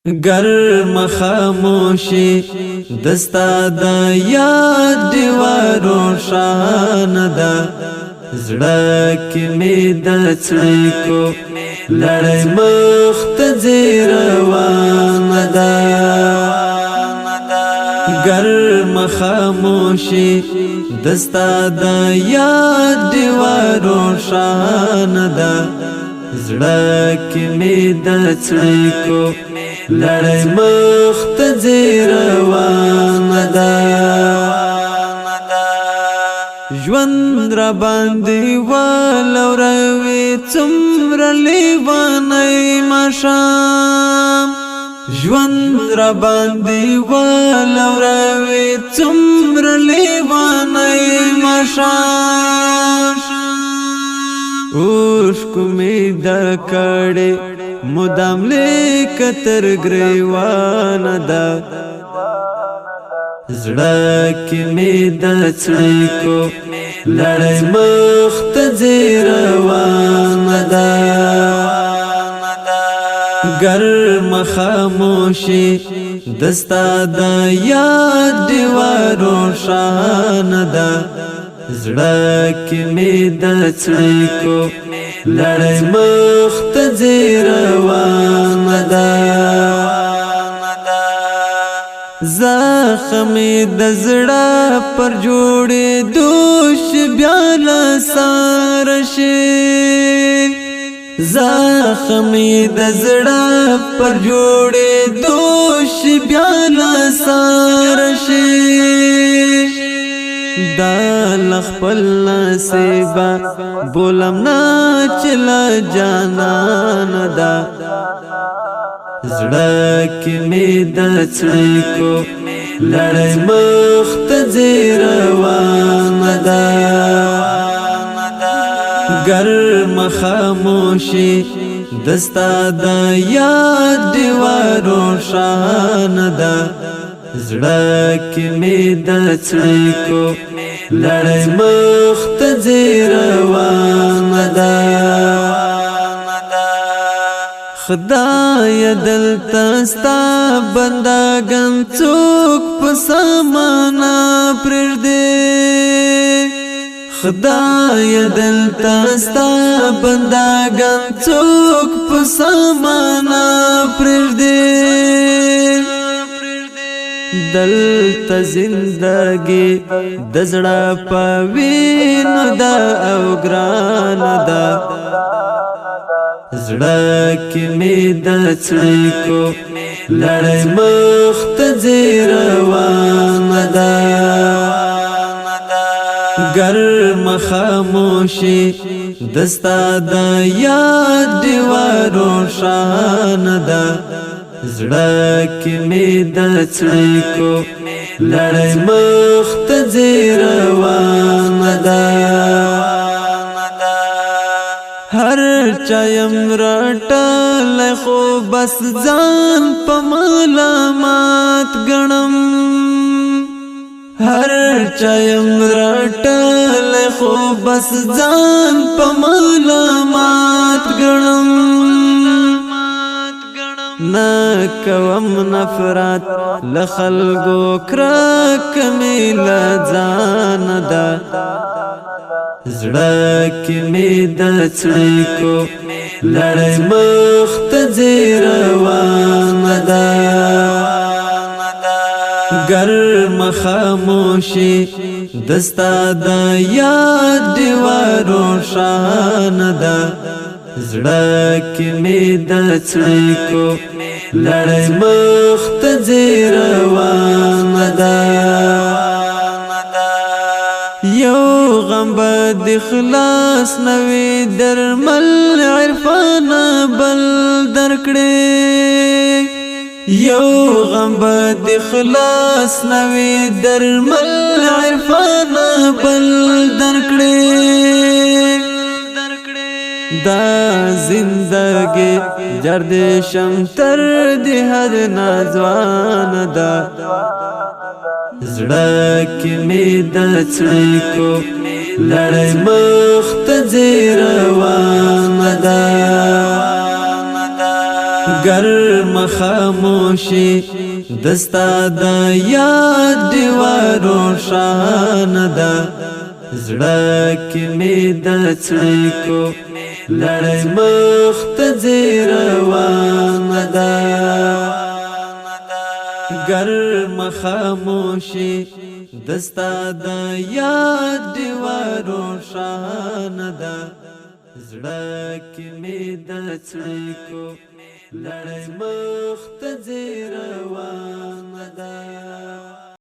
گرم خاموشی دستا دا یاد دیوا روشان دا زړه کې می د څړې کو لړۍ مخت روان دا گرم خاموشی دستا دا یاد دیوا روشان دا زړه کې می د څړې کو لړۍ مخت روان دا ژوند را باندې ولوروي څومره لیوانۍ ماښام ژوند را باندې ولوروي څومره لیوانۍ ماښام اوښکو مې د کړې مدام لیک تر ګریوان ده زړه کې مې د څړې کو لړۍ مخت روان ده گرم خاموشي دستا د یاد دیوا روشان ده زړه کې مې د څړې کو لړۍ مخت روان ده زخمې د زړه پر جوړې دوش بیا له ساره شي زخمې د زړه پر جوړې دوش بیا له ساره شي دا لخپل نصیبه بولم نه چې له جانان ده زړه کې مې د څړې کو لړۍ مخت روان ده گرم خاموشي دستا د یاد دیوا روشان ده زړه کې مې د څړې کو لړۍ مخت روان ده خدای دلته ستا بندګان څوک په سمانا پرېږدي خدای دلته ستا بندګان څوک په سمانا پرېږدي دلته زندګي د زړه په وینو ده او ګرانه ده زړه کې مې د څړې کو لړۍ مخت روان ده گرم خاموشي دستا د یاد دیوا روشان ده زړه کې مې د څړې کو لړۍ مخت روان ده هر چایم رټل خو بس ځان په ملامت ګڼم هر چایم رټل خو بس ځان په ملامت ګڼم نه کوم نفرت له خلکو کرک مې له ځان ده زړه کې مې د څړې کو لړۍ مخت روان ده گرم خاموشي دستا د یاد دیوا روشان ده زړه کې مې د څړې کو لړۍ مخت روان ده یو غم بد خلاص نوی درمل عرفان بل درکړي یو غم بد خلاص نوی درمل عرفان بل درکړي دا زندگی جرد شمتر دی هر نازوان ده زړه کې مې د څړې کو لړۍ مخت روان ده گرم خاموشی دستا دا یاد دیوا روشان دا زړه کې مې د څړیکو لړۍ مخ ته ځي روانه ده گرم خاموشي دستا د یاد دیوا روشانه ده زړه کې مې د څړیکو لړۍ مخ ته ځي روانه ده